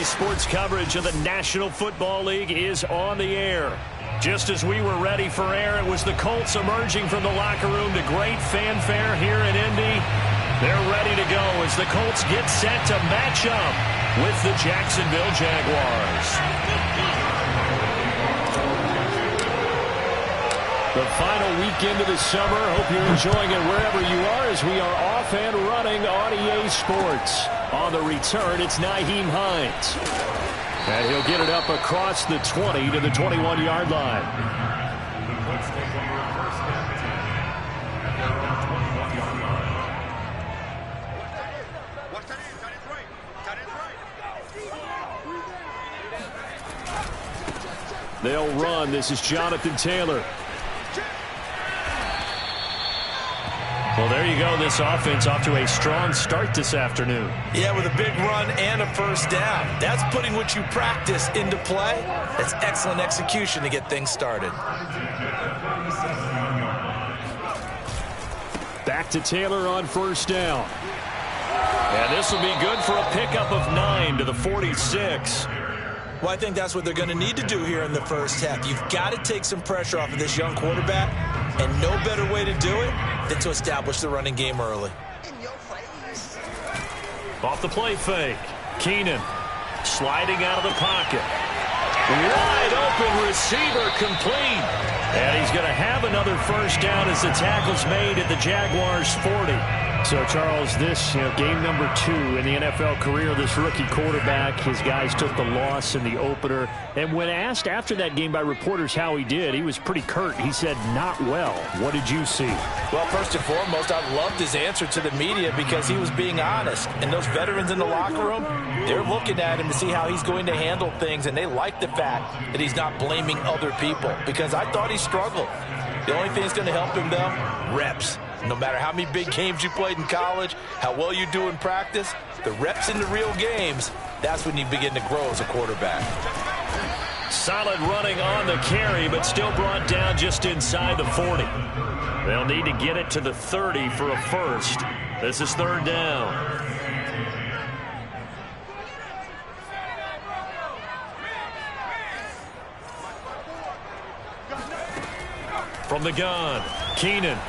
Sports coverage of the National Football League is on the air. Just as we were ready for air, it was the Colts emerging from the locker room to great fanfare here in Indy. They're ready to go as the Colts get set to match up with the Jacksonville Jaguars. The final weekend of the summer. Hope you're enjoying it wherever you are as we are off and running on EA Sports. On the return, it's Nyheim Hines. And he'll get it up across the 20 to the 21-yard line. They'll run. This is Jonathan Taylor. Well, there you go. This offense off to a strong start this afternoon. Yeah, with a big run and a first down. That's putting what you practice into play. That's excellent execution to get things started. Back to Taylor on first down. And this will be good for a pickup of 9 to the 46. Well, I think that's what they're going to need to do here in the first half. You've got to take some pressure off of this young quarterback, and no better way to do it than to establish the running game early. Off the play fake. Keenan sliding out of the pocket. Wide open receiver complete. And he's going to have another first down as the tackle's made at the Jaguars 40. So, Charles, this game number 2 in the NFL career, this rookie quarterback, his guys took the loss in the opener. And when asked after that game by reporters how he did, he was pretty curt. He said, not well. What did you see? Well, first and foremost, I loved his answer to the media because he was being honest. And those veterans in the locker room, they're looking at him to see how he's going to handle things. And they like the fact that he's not blaming other people because I thought he struggled. The only thing that's going to help him, though, reps. No matter how many big games you played in college, how well you do in practice, the reps in the real games, that's when you begin to grow as a quarterback. Solid running on the carry, but still brought down just inside the 40. They'll need to get it to the 30 for a first. This is third down. From the gun, Keenan.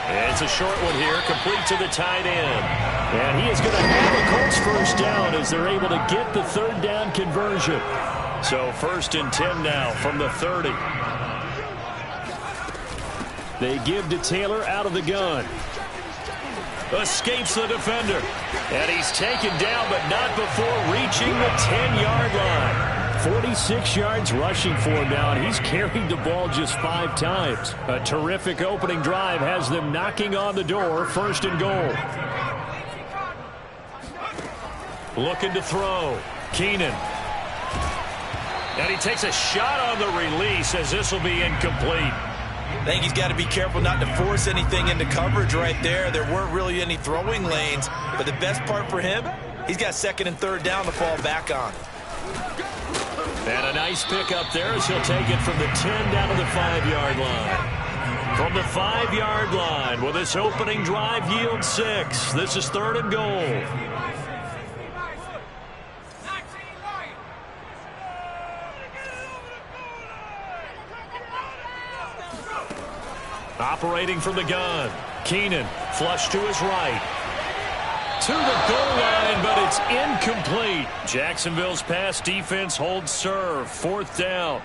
It's a short one here, complete to the tight end. And he is going to have a Colts first down as they're able to get the third down conversion. So first and 10 now from the 30. They give to Taylor out of the gun. Escapes the defender. And he's taken down, but not before reaching the 10-yard line. 46 yards rushing for him now, and he's carried the ball just 5 times. A terrific opening drive has them knocking on the door, first and goal. Looking to throw. Keenan. And he takes a shot on the release as this will be incomplete. I think he's got to be careful not to force anything into coverage right there. There weren't really any throwing lanes, but the best part for him, he's got second and third down to fall back on. And a nice pick up there as he'll take it from the 10 down to the 5-yard line. From the 5-yard line, will this opening drive yield 6? This is third and goal. Operating from the gun. Keenan, flush to his right. To the goal line, but it's incomplete. Jacksonville's pass defense holds serve. Fourth down.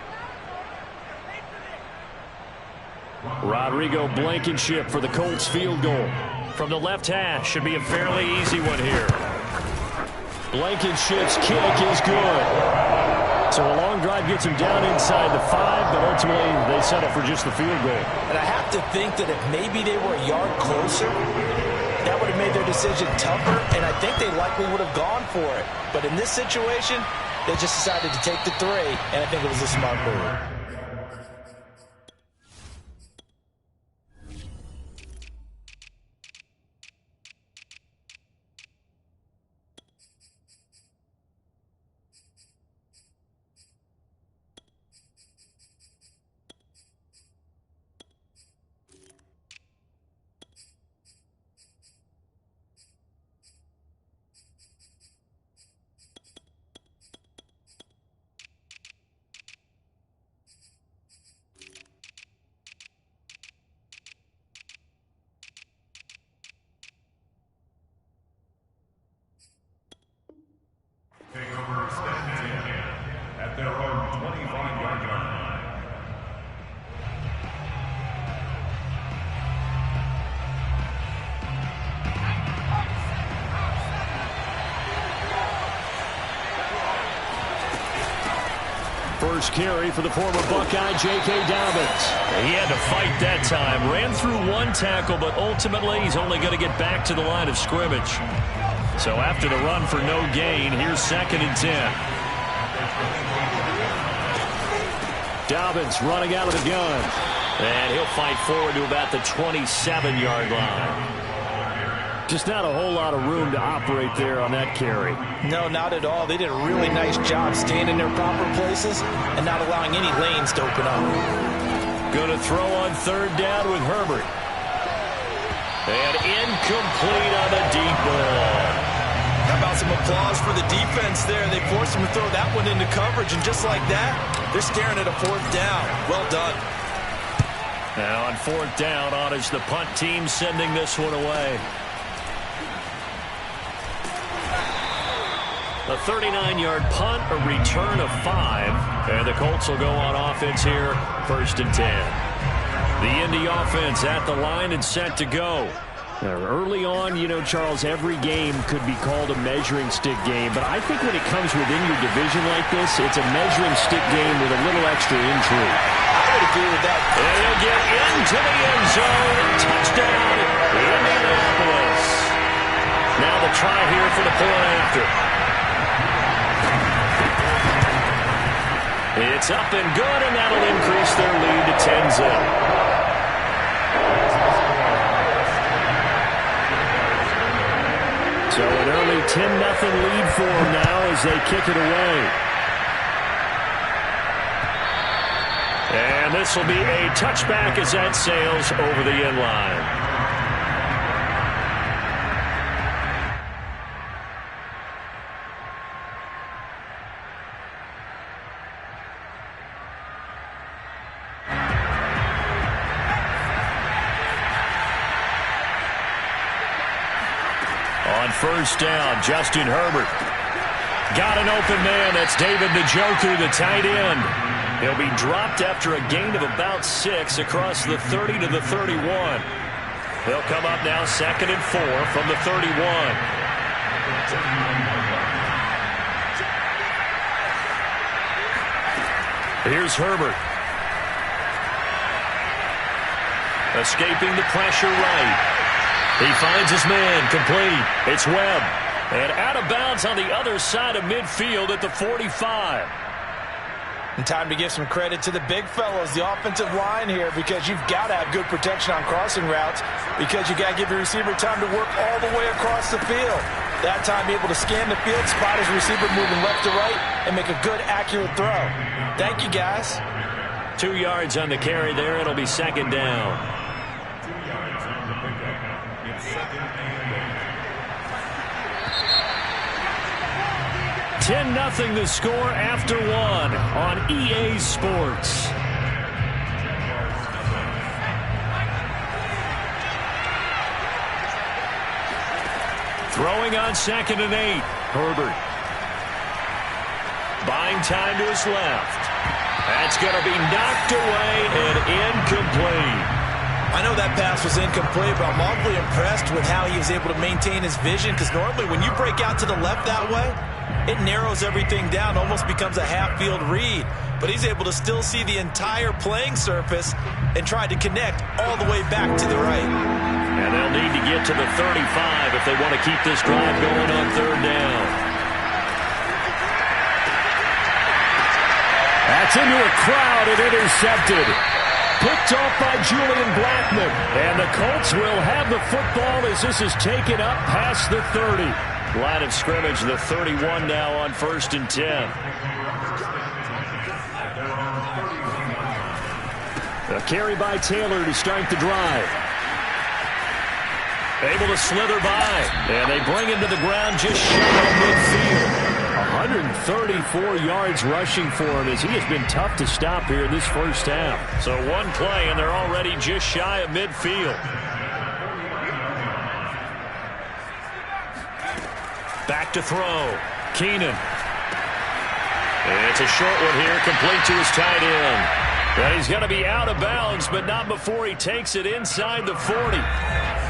Rodrigo Blankenship for the Colts field goal. From the left hash, should be a fairly easy one here. Blankenship's kick is good. So a long drive gets him down inside the 5, but ultimately they settle for just the field goal. And I have to think that if maybe they were a yard closer, that would have made their decision tougher, and I think they likely would have gone for it. But in this situation, they just decided to take the 3, and I think it was a smart move. First carry for the former Buckeye, J.K. Dobbins. He had to fight that time. Ran through one tackle, but ultimately he's only going to get back to the line of scrimmage. So after the run for no gain, here's 2nd and 10. Dobbins running out of the gun. And he'll fight forward to about the 27-yard line. Just not a whole lot of room to operate there on that carry. No, not at all. They did a really nice job staying in their proper places and not allowing any lanes to open up. Going to throw on 3rd down with Herbert. And incomplete on the deep ball. How about some applause for the defense there? They forced him to throw that one into coverage, and just like that, they're staring at a 4th down. Well done. Now on 4th down, on is the punt team sending this one away. A 39-yard punt, a return of 5. And the Colts will go on offense here, 1st and 10. The Indy offense at the line and set to go. Early on, you know, Charles, every game could be called a measuring stick game. But I think when it comes within your division like this, it's a measuring stick game with a little extra intrigue. I would agree with that. And he'll get into the end zone. Touchdown, Indianapolis. Now the try here for the point after. It's up and good, and that'll increase their lead to 10-zip. So an early 10-0 lead for them now as they kick it away. And this will be a touchback as that sails over the end line. On 1st down, Justin Herbert. Got an open man. That's David Njoku, the tight end. He'll be dropped after a gain of about 6 across the 30 to the 31. They'll come up now 2nd and 4 from the 31. Here's Herbert. Escaping the pressure right. He finds his man, complete. It's Webb. And out of bounds on the other side of midfield at the 45. And time to give some credit to the big fellows, the offensive line here, because you've got to have good protection on crossing routes, because you got to give your receiver time to work all the way across the field. That time, be able to scan the field, spot his receiver moving left to right, and make a good, accurate throw. Thank you, guys. 2 yards on the carry there. It'll be 2nd down. 10-0 the score after 1 on EA Sports. Throwing on 2nd and 8. Herbert. Buying time to his left. That's going to be knocked away and incomplete. I know that pass was incomplete, but I'm awfully impressed with how he was able to maintain his vision, because normally when you break out to the left that way, it narrows everything down, almost becomes a half-field read. But he's able to still see the entire playing surface and try to connect all the way back to the right. And they'll need to get to the 35 if they want to keep this drive going on 3rd down. That's into a crowd and intercepted. Picked off by Julian Blackman. And the Colts will have the football as this is taken up past the 30. Line of scrimmage, the 31 now on 1st and 10. A carry by Taylor to start the drive. Able to slither by. And they bring him to the ground just shy of midfield. 134 yards rushing for him as he has been tough to stop here in this first half. So one play and they're already just shy of midfield. Back to throw. Keenan. It's a short one here, complete to his tight end. And he's going to be out of bounds, but not before he takes it inside the 40.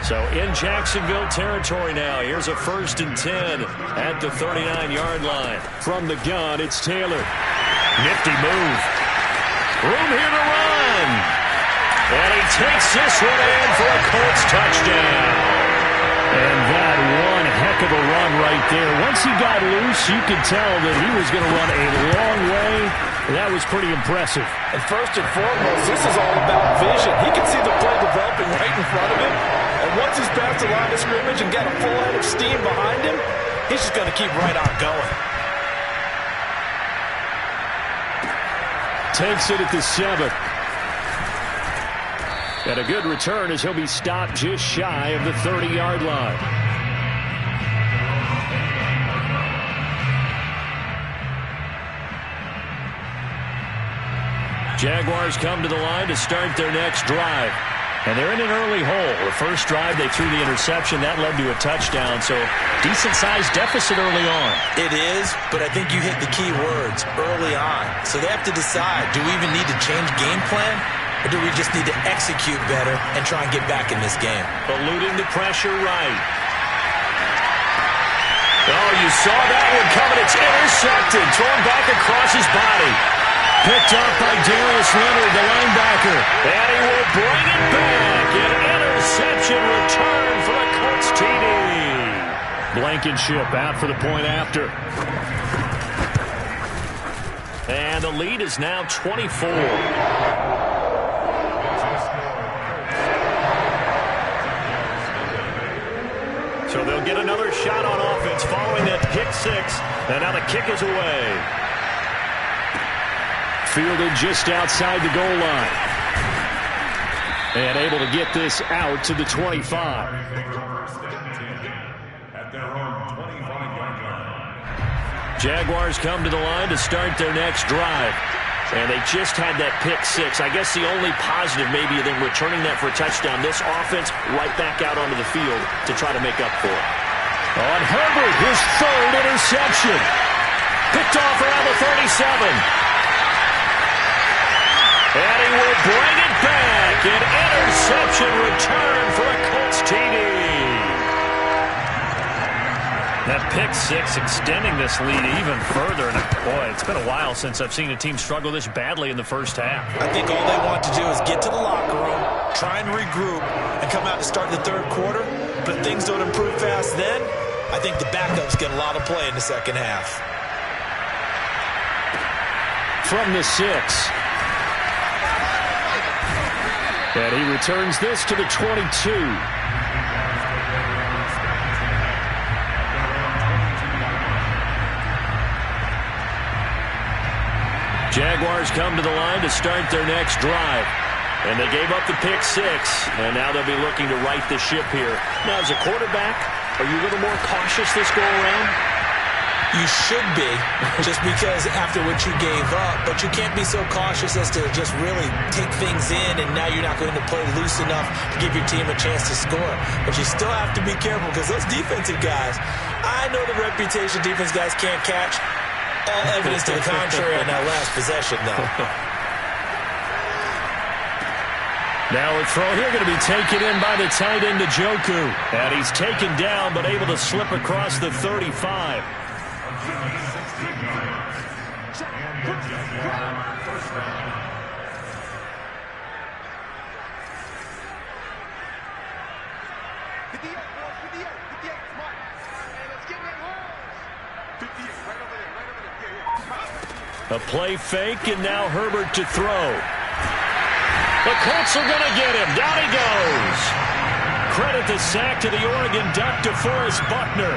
So in Jacksonville territory now. Here's a 1st and 10 at the 39-yard line. From the gun, it's Taylor. Nifty move. Room here to run. And he takes this one in for a Colts touchdown. And that one heck of a run right there. Once he got loose, you could tell that he was going to run a long way. That was pretty impressive. And first and foremost, this is all about vision. He can see the play developing right in front of him. And once he's past the line of scrimmage and got a full head of steam behind him, he's just going to keep right on going. Takes it at the 7. And a good return as he'll be stopped just shy of the 30-yard line. Jaguars come to the line to start their next drive. And they're in an early hole. The first drive, they threw the interception. That led to a touchdown. So decent-sized deficit early on. It is, but I think you hit the key words, early on. So they have to decide, do we even need to change game plan? Or do we just need to execute better and try and get back in this game? Eluding the pressure right. Oh, you saw that one coming. It's intercepted. Thrown back across his body. Picked up by Darius Leonard, the linebacker. And he will bring it back. An interception return for the Colts TD. Blankenship out for the point after. And the lead is now 24. So they'll get another shot on offense following that pick 6. And now the kick is away. Fielded just outside the goal line. And able to get this out to the 25. Jaguars come to the line to start their next drive. And they just had that pick 6. I guess the only positive maybe of them returning that for a touchdown. This offense right back out onto the field to try to make up for it. On Herbert, his 3rd interception. Picked off around the 37. And he will bring it back. An interception return for a Colts TD. That pick 6 extending this lead even further. And boy, it's been a while since I've seen a team struggle this badly in the first half. I think all they want to do is get to the locker room, try and regroup, and come out to start the 3rd quarter. But if things don't improve fast then, I think the backups get a lot of play in the second half. From the 6. And he returns this to the 22. Jaguars come to the line to start their next drive. And they gave up the pick 6. And now they'll be looking to right the ship here. Now, as a quarterback, are you a little more cautious this go-around? You should be, just because after what you gave up. But you can't be so cautious as to just really take things in, and now you're not going to play loose enough to give your team a chance to score. But you still have to be careful, because those defensive guys, I know the reputation defense guys can't catch. All evidence to the contrary on that last possession, though. Now a throw here going to be taken in by the tight end, Njoku. And he's taken down, but able to slip across the 35. A play fake, and now Herbert to throw. The Colts are going to get him. Down he goes. Credit the sack to the Oregon Duck, DeForest Buckner.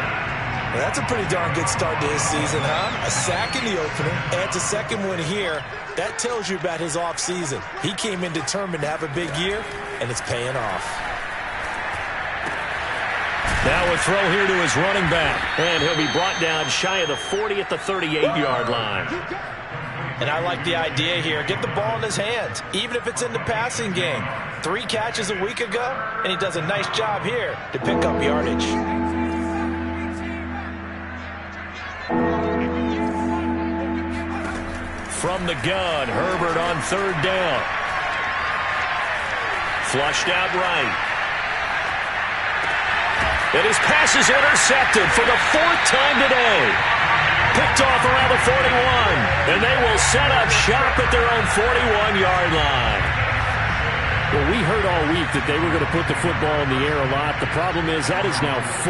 Well, that's a pretty darn good start to his season, huh? A sack in the opener, adds a second one here. That tells you about his offseason. He came in determined to have a big year, and it's paying off. Now a throw here to his running back. And he'll be brought down shy of the 40 at the 38-yard line. And I like the idea here. Get the ball in his hands, even if it's in the passing game. 3 catches a week ago, and he does a nice job here to pick up yardage. from the gun. Herbert on third down. Flushed out right. And his pass is intercepted for the fourth time today. Picked off around the 41. And they will set up shop at their own 41-yard line. Well, we heard all week that they were going to put the football in the air a lot. The problem is that is now 4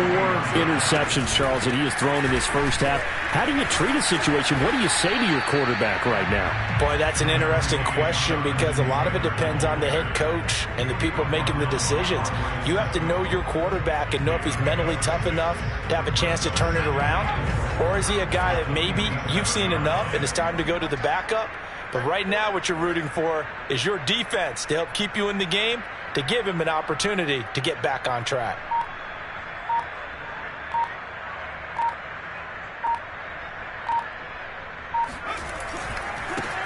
interceptions, Charles, that he has thrown in this first half. How do you treat a situation? What do you say to your quarterback right now? Boy, that's an interesting question because a lot of it depends on the head coach and the people making the decisions. You have to know your quarterback and know if he's mentally tough enough to have a chance to turn it around. Or is he a guy that maybe you've seen enough and it's time to go to the backup? But right now what you're rooting for is your defense to help keep you in the game, to give him an opportunity to get back on track.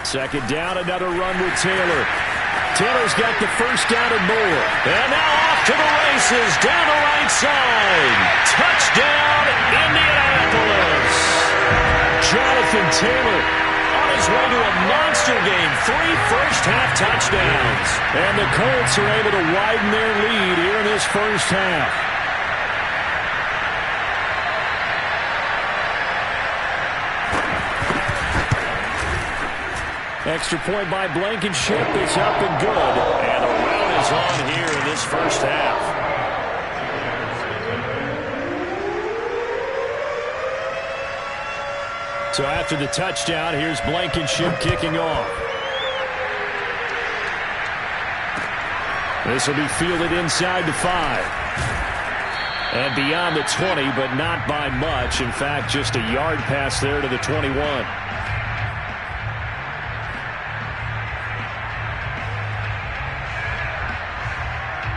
Second down, another run with Taylor. Taylor's got the first down and more. And now off to the races, down the right side. Touchdown, Indianapolis. Jonathan Taylor on his way to a monster game. 3 first-half touchdowns. And the Colts are able to widen their lead here in this first half. Extra point by Blankenship is up and good. And a rout is on here in this first half. So after the touchdown, here's Blankenship kicking off. This will be fielded inside the 5. And beyond the 20, but not by much. In fact, just a yard pass there to the 21.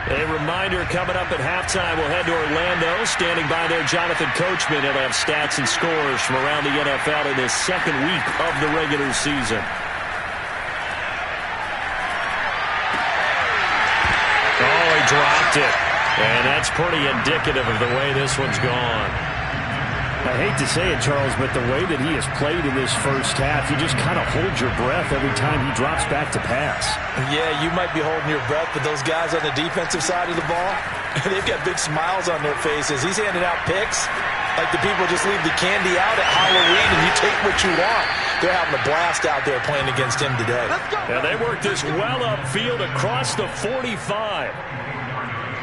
A reminder coming up at halftime, we'll head to Orlando. Standing by there, Jonathan Coachman. He'll have stats and scores from around the NFL in this second week of the regular season. Oh, he dropped it. And that's pretty indicative of the way this one's gone. I hate to say it, Charles, but the way that he has played in this first half, you just kind of hold your breath every time he drops back to pass. Yeah, you might be holding your breath, but those guys on the defensive side of the ball, they've got big smiles on their faces. He's handing out picks like the people just leave the candy out at Halloween and you take what you want. They're having a blast out there playing against him today. Yeah, they worked this well upfield across the 45.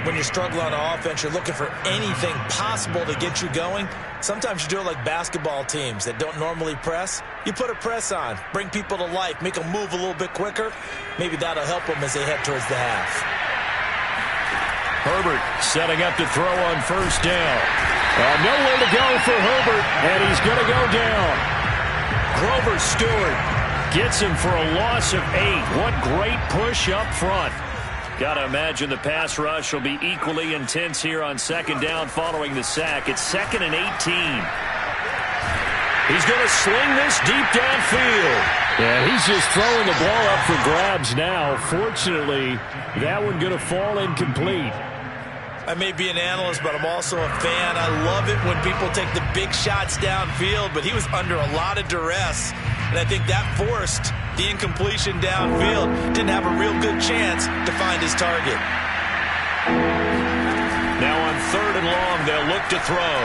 When you struggle on offense, you're looking for anything possible to get you going. Sometimes you do it like basketball teams that don't normally press. You put a press on, bring people to life, make them move a little bit quicker. Maybe that'll help them as they head towards the half. Herbert setting up to throw on first down. Nowhere to go for Herbert, and he's going to go down. Grover Stewart gets him for a loss of 8. What great push up front. Got to imagine the pass rush will be equally intense here on second down following the sack. It's 2nd and 18. He's going to sling this deep downfield. Yeah, he's just throwing the ball up for grabs now. Fortunately, that one going to fall incomplete. I may be an analyst, but I'm also a fan. I love it when people take the big shots downfield, but he was under a lot of duress. And I think that forced the incompletion downfield. Didn't have a real good chance to find his target. Now on 3rd and long, they'll look to throw.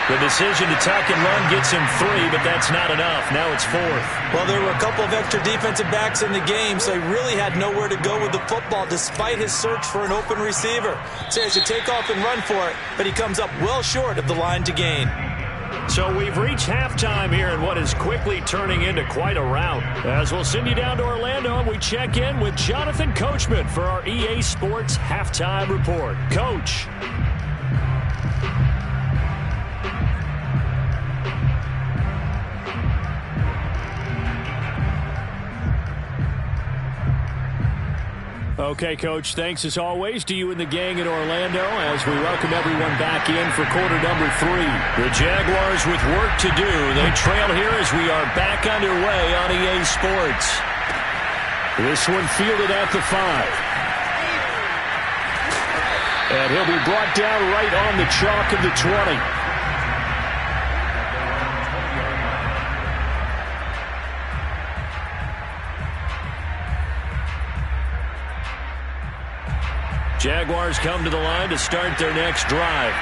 The decision to tuck and run gets him 3, but that's not enough. Now it's 4th. Well, there were a couple of extra defensive backs in the game, so he really had nowhere to go with the football despite his search for an open receiver. So he has to take off and run for it, but he comes up well short of the line to gain. So we've reached halftime here in what is quickly turning into quite a rout. As we'll send you down to Orlando and we check in with Jonathan Coachman for our EA Sports Halftime Report. Coach. Okay, Coach, thanks as always to you and the gang in Orlando as we welcome everyone back in for quarter number 3. The Jaguars with work to do. They trail here as we are back underway on EA Sports. This one fielded at the 5. And he'll be brought down right on the chalk of the 20. Jaguars come to the line to start their next drive.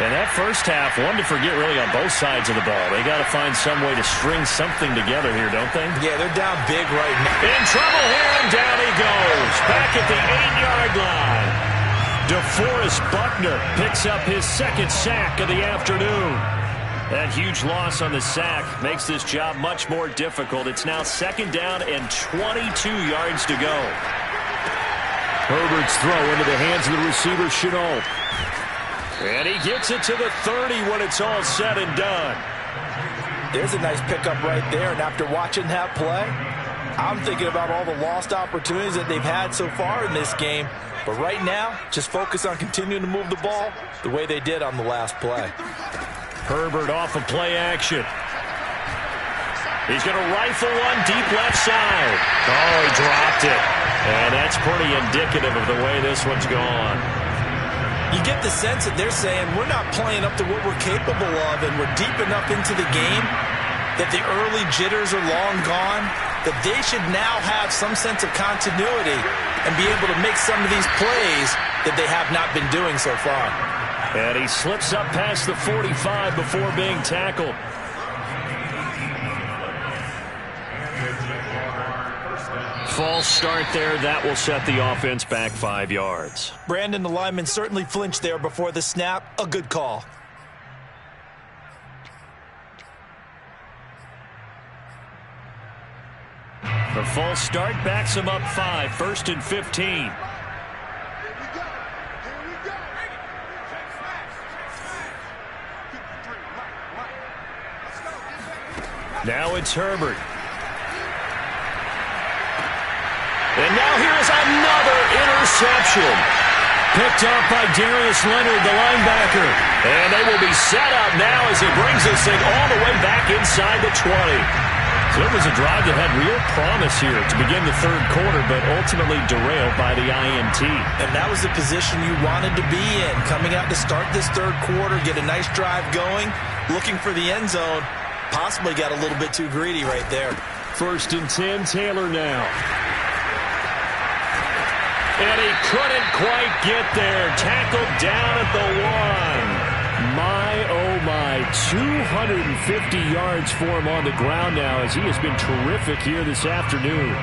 And that first half, one to forget really on both sides of the ball. They got to find some way to string something together here, don't they? Yeah, they're down big right now. In trouble here, and down he goes. Back at the 8-yard line. DeForest Buckner picks up his second sack of the afternoon. That huge loss on the sack makes this job much more difficult. It's now second down and 22 yards to go. Herbert's throw into the hands of the receiver, Chenault. And he gets it to the 30 when it's all said and done. There's a nice pickup right there, and after watching that play, I'm thinking about all the lost opportunities that they've had so far in this game. But right now, just focus on continuing to move the ball the way they did on the last play. Herbert off of play action. He's going to rifle one deep left side. Oh, he dropped it. And that's pretty indicative of the way this one's gone. You get the sense that they're saying we're not playing up to what we're capable of, and we're deep enough into the game that the early jitters are long gone, that they should now have some sense of continuity and be able to make some of these plays that they have not been doing so far. And he slips up past the 45 before being tackled. False start there. That will set the offense back 5 yards. Brandon, the lineman certainly flinched there before the snap. A good call. The false start backs him up 5. First and 15. Now it's Herbert. And now here's another interception. Picked up by Darius Leonard, the linebacker. And they will be set up now as he brings this thing all the way back inside the 20. So it was a drive that had real promise here to begin the third quarter, but ultimately derailed by the INT. And that was the position you wanted to be in. Coming out to start this third quarter, get a nice drive going, looking for the end zone. Possibly got a little bit too greedy right there. First and 10, Taylor now. And he couldn't quite get there. Tackled down at the 1. My, oh my, 250 yards for him on the ground now as he has been terrific here this afternoon.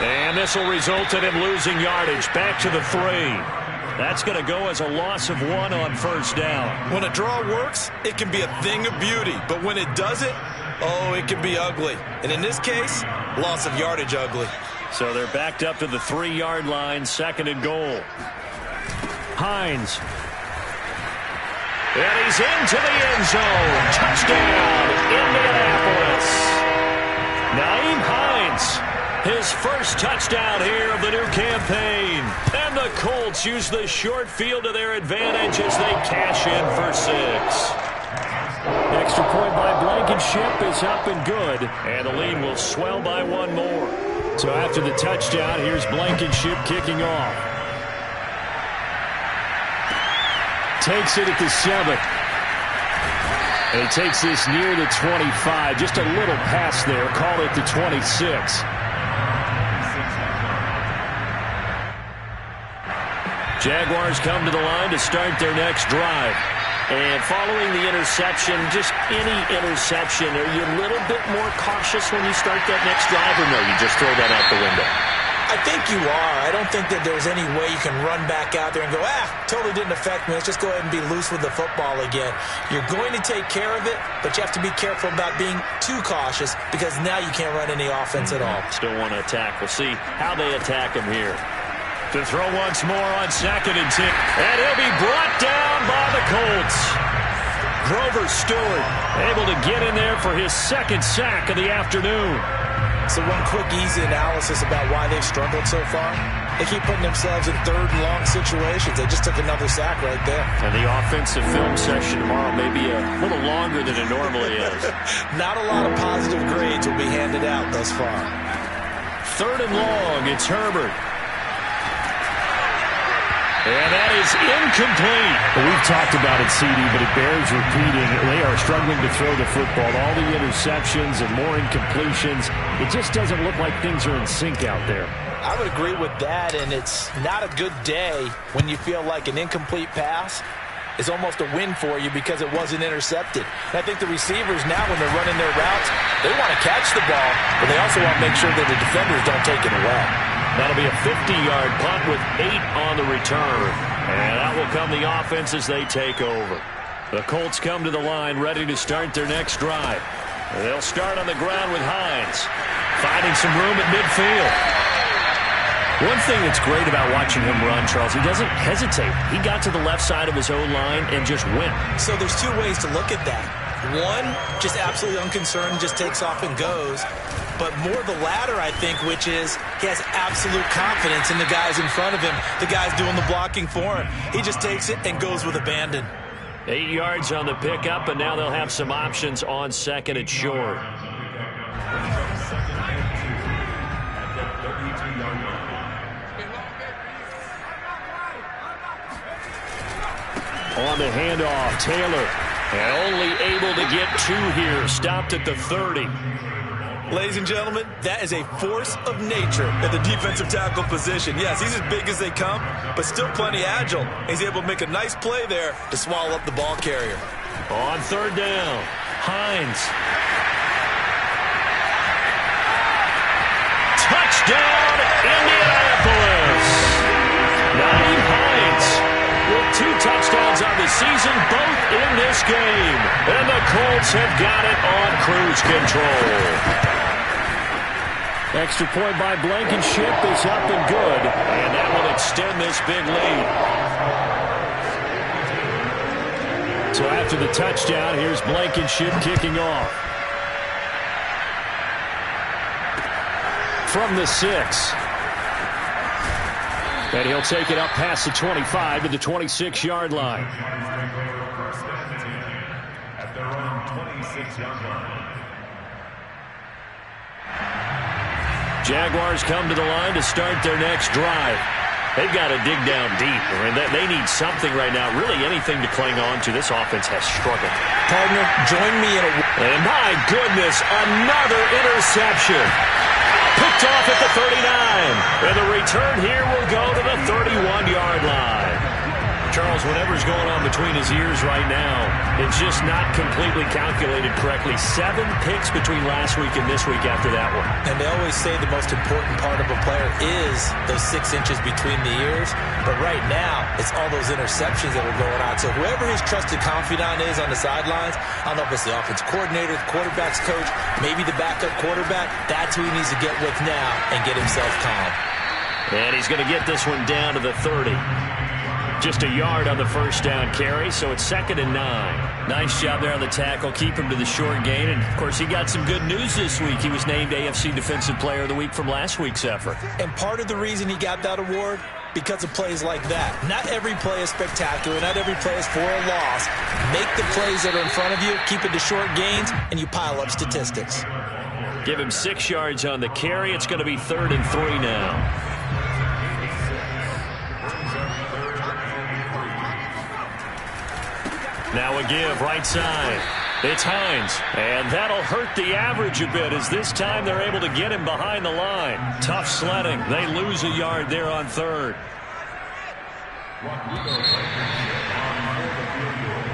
And this will result in him losing yardage. Back to the 3. That's going to go as a loss of 1 on first down. When a draw works, it can be a thing of beauty. But when it doesn't, oh, it can be ugly. And in this case, loss of yardage ugly. So they're backed up to the 3-yard line, second and goal. Hines. And he's into the end zone. Touchdown, Indianapolis. Naeem Hines. His first touchdown here of the new campaign. And the Colts use the short field to their advantage as they cash in for 6. Extra point by Blankenship is up and good. And the lead will swell by 1 more. So after the touchdown, here's Blankenship kicking off. Takes it at the 7. And he takes this near the 25. Just a little pass there. Call it the 26. Jaguars come to the line to start their next drive. And following the interception, just any interception, are you a little bit more cautious when you start that next drive, or no, you just throw that out the window? I think you are. I don't think that there's any way you can run back out there and go, totally didn't affect me. Let's just go ahead and be loose with the football again. You're going to take care of it, but you have to be careful about being too cautious because now you can't run any offense at all. Still want to attack. We'll see how they attack him here. To throw once more on second and 10. And he'll be brought down by the Colts. Grover Stewart able to get in there for his second sack of the afternoon. So one quick, easy analysis about why they've struggled so far. They keep putting themselves in third and long situations. They just took another sack right there. And the offensive film session tomorrow may be a little longer than it normally is. Not a lot of positive grades will be handed out thus far. 3rd and long. It's Herbert. And that is incomplete. Well, we've talked about it, CD, but it bears repeating. They are struggling to throw the football. All the interceptions and more incompletions. It just doesn't look like things are in sync out there. I would agree with that, and it's not a good day when you feel like an incomplete pass is almost a win for you because it wasn't intercepted. And I think the receivers now, when they're running their routes, they want to catch the ball, but they also want to make sure that the defenders don't take it away. That'll be a 50-yard punt with 8 on the return. And out will come the offense as they take over. The Colts come to the line ready to start their next drive. And they'll start on the ground with Hines, finding some room at midfield. One thing that's great about watching him run, Charles, he doesn't hesitate. He got to the left side of his own line and just went. So there's 2 ways to look at that. One, just absolutely unconcerned, just takes off and goes. But more the latter, I think, which is he has absolute confidence in the guys in front of him, the guys doing the blocking for him. He just takes it and goes with abandon. 8 yards on the pickup, and now they'll have some options on 2nd and short. On the handoff, Taylor. And only able to get 2 here. Stopped at the 30. Ladies and gentlemen, that is a force of nature at the defensive tackle position. Yes, he's as big as they come, but still plenty agile. He's able to make a nice play there to swallow up the ball carrier. On 3rd down, Hines. Touchdown, Indianapolis. Naeem Hines with 2 touchdowns on the season, both in this game. And the Colts have got it on cruise control. Extra point by Blankenship is up and good. And that will extend this big lead. So after the touchdown, here's Blankenship kicking off. From the 6. And he'll take it up past the 25 to the 26-yard line. At their own 26-yard line. Jaguars come to the line to start their next drive. They've got to dig down deep. I mean, they need something right now, really anything to cling on to. This offense has struggled. Partner, join me in a... And my goodness, another interception. Picked off at the 39. And the return here will go to the 31-yard line. Charles, whatever's going on between his ears right now, it's just not completely calculated correctly. 7 picks between last week and this week after that one. And they always say the most important part of a player is those 6 inches between the ears. But right now, it's all those interceptions that are going on. So whoever his trusted confidant is on the sidelines, I don't know if it's the offense coordinator, the quarterback's coach, maybe the backup quarterback, that's who he needs to get with now and get himself calm. And he's going to get this one down to the 30. Just a yard on the first down carry, so it's 2nd and 9. Nice job there on the tackle. Keep him to the short gain. And, of course, he got some good news this week. He was named AFC Defensive Player of the Week from last week's effort. And part of the reason he got that award, because of plays like that. Not every play is spectacular. Not every play is for a loss. Make the plays that are in front of you, keep it to short gains, and you pile up statistics. Give him 6 yards on the carry. It's going to be 3rd and 3 now. Now a give, right side. It's Hines. And that'll hurt the average a bit as this time they're able to get him behind the line. Tough sledding. They lose a yard there on 3rd.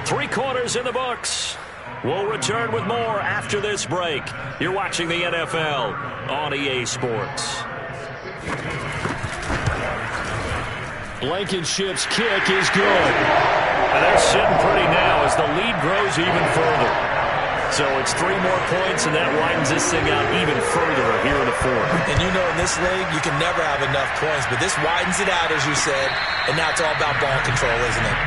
3 quarters in the books. We'll return with more after this break. You're watching the NFL on EA Sports. Blankenship's kick is good. And they're sitting pretty now as the lead grows even further. So it's 3 more points, and that widens this thing out even further here in the 4th. And you know, in this league, you can never have enough points, but this widens it out, as you said, and now it's all about ball control, isn't it?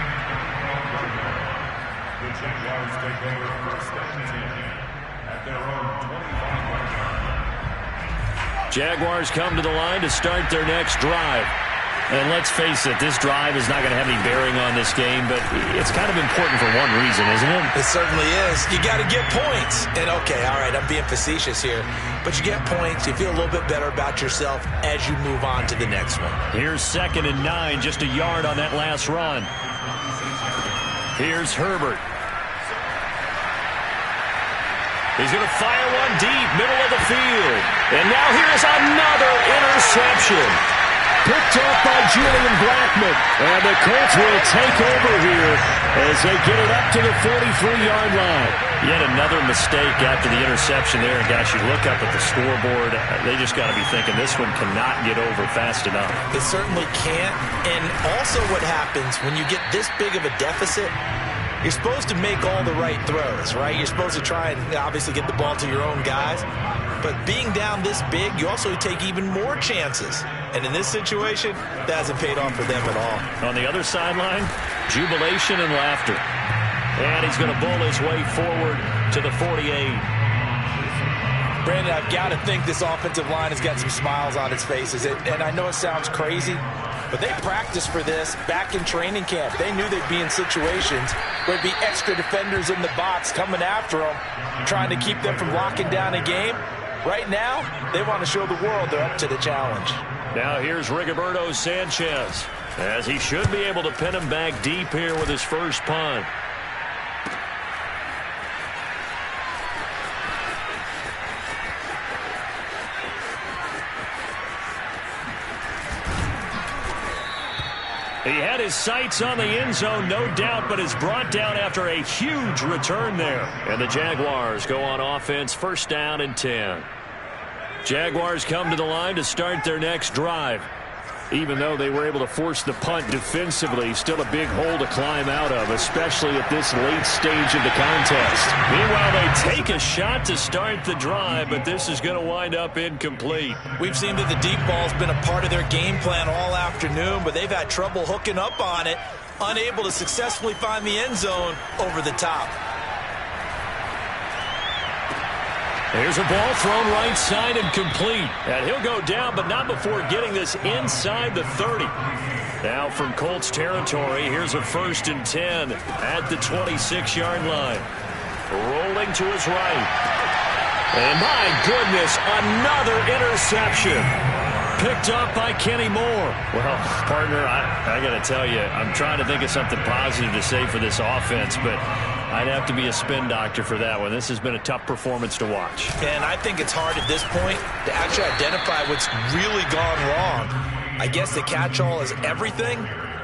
The Jaguars take over first and 10 at their own 25-yard line. Jaguars come to the line to start their next drive. And let's face it, this drive is not going to have any bearing on this game, but it's kind of important for one reason, isn't it? It certainly is. You got to get points. And, okay, all right, I'm being facetious here. But you get points, you feel a little bit better about yourself as you move on to the next one. Here's 2nd and 9, just a yard on that last run. Here's Herbert. He's going to fire one deep, middle of the field. And now here's another interception. Picked up by Julian Blackmon. And the Colts will take over here as they get it up to the 43-yard line. Yet another mistake after the interception there. And guys, you look up at the scoreboard, they just got to be thinking this one cannot get over fast enough. It certainly can't. And also what happens when you get this big of a deficit, you're supposed to make all the right throws, right? You're supposed to try and obviously get the ball to your own guys. But being down this big, you also take even more chances. And in this situation, that hasn't paid off for them at all. On the other sideline, jubilation and laughter. And he's going to bull his way forward to the 48. Brandon, I've got to think this offensive line has got some smiles on its faces. And I know it sounds crazy, but they practiced for this back in training camp. They knew they'd be in situations where there'd be extra defenders in the box coming after them, trying to keep them from locking down a game. Right now, they want to show the world they're up to the challenge. Now here's Rigoberto Sanchez, as he should be able to pin him back deep here with his first punt. He had his sights on the end zone, no doubt, but is brought down after a huge return there. And the Jaguars go on offense, 1st down and 10. Jaguars come to the line to start their next drive. Even though they were able to force the punt defensively, still a big hole to climb out of, especially at this late stage of the contest. Meanwhile, they take a shot to start the drive, but this is going to wind up incomplete. We've seen that the deep ball's been a part of their game plan all afternoon, but they've had trouble hooking up on it, unable to successfully find the end zone over the top. Here's a ball thrown right side and complete. And he'll go down, but not before getting this inside the 30. Now from Colts territory, here's a 1st and 10 at the 26-yard line. Rolling to his right. And my goodness, another interception. Picked up by Kenny Moore. Well, partner, I got to tell you, I'm trying to think of something positive to say for this offense, but I'd have to be a spin doctor for that one. This has been a tough performance to watch. And I think it's hard at this point to actually identify what's really gone wrong. I guess the catch-all is everything.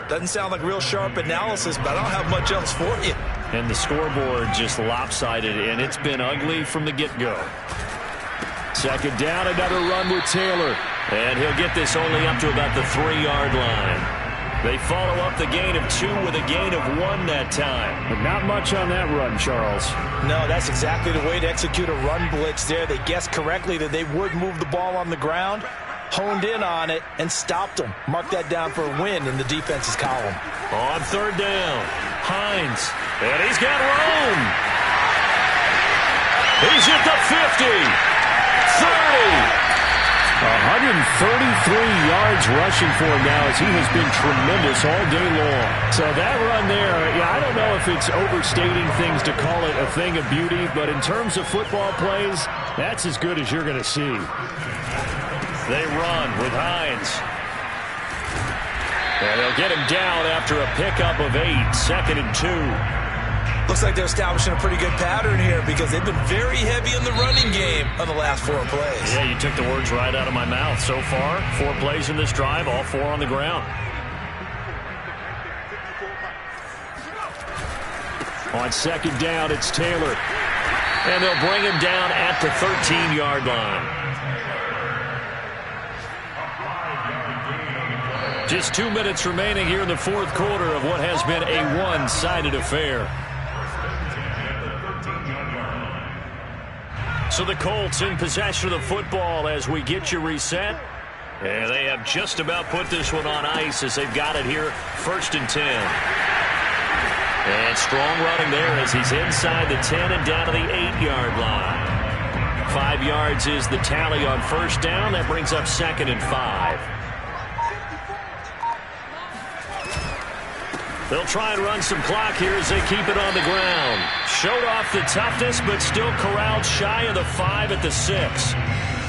Doesn't sound like real sharp analysis, but I don't have much else for you. And the scoreboard just lopsided, and it's been ugly from the get-go. 2nd down, another run with Taylor. And he'll get this only up to about the 3-yard line. They follow up the gain of 2 with a gain of 1 that time. But not much on that run, Charles. No, that's exactly the way to execute a run blitz there. They guessed correctly that they would move the ball on the ground, honed in on it, and stopped them. Mark that down for a win in the defense's column. On 3rd down, Hines. And he's got room. He's at the 50. 30. 133 yards rushing for him now as he has been tremendous all day long. So that run there, I don't know if it's overstating things to call it a thing of beauty, but in terms of football plays, that's as good as you're going to see. They run with Hines. And they'll get him down after a pickup of 8, 2nd and 2. Looks like they're establishing a pretty good pattern here because they've been very heavy in the running game on the last 4 plays. Yeah, you took the words right out of my mouth. So far, 4 plays in this drive, all 4 on the ground. On 2nd down, it's Taylor. And they'll bring him down at the 13-yard line. Just 2 minutes remaining here in the 4th quarter of what has been a one-sided affair. So the Colts in possession of the football as we get you reset. And they have just about put this one on ice as they've got it here, 1st and 10. And strong running there as he's inside the 10 and down to the 8-yard line. 5 yards is the tally on 1st down. That brings up 2nd and 5. They'll try and run some clock here as they keep it on the ground. Showed off the toughness, but still corralled shy of the 5 at the 6.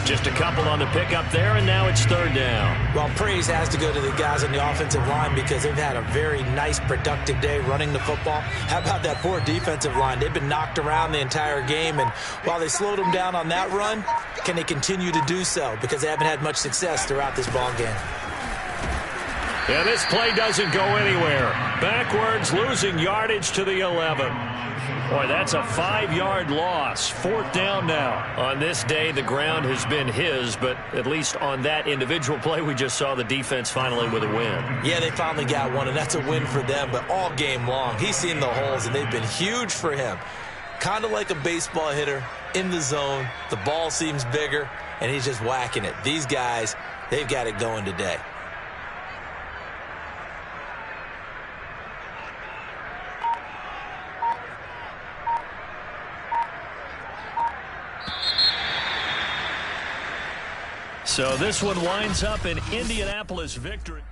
Just a couple on the pickup there, and now it's third down. Well, praise has to go to the guys on the offensive line because they've had a very nice, productive day running the football. How about that poor defensive line? They've been knocked around the entire game, and while they slowed them down on that run, can they continue to do so? Because they haven't had much success throughout this ball game. Yeah, this play doesn't go anywhere. Backwards, losing yardage to the 11. Boy, that's a 5-yard loss. Fourth down now. On this day, the ground has been his, but at least on that individual play, we just saw the defense finally with a win. Yeah, they finally got one, and that's a win for them, but all game long, he's seen the holes, and they've been huge for him. Kind of like a baseball hitter in the zone. The ball seems bigger, and he's just whacking it. These guys, they've got it going today. So this one winds up an Indianapolis victory.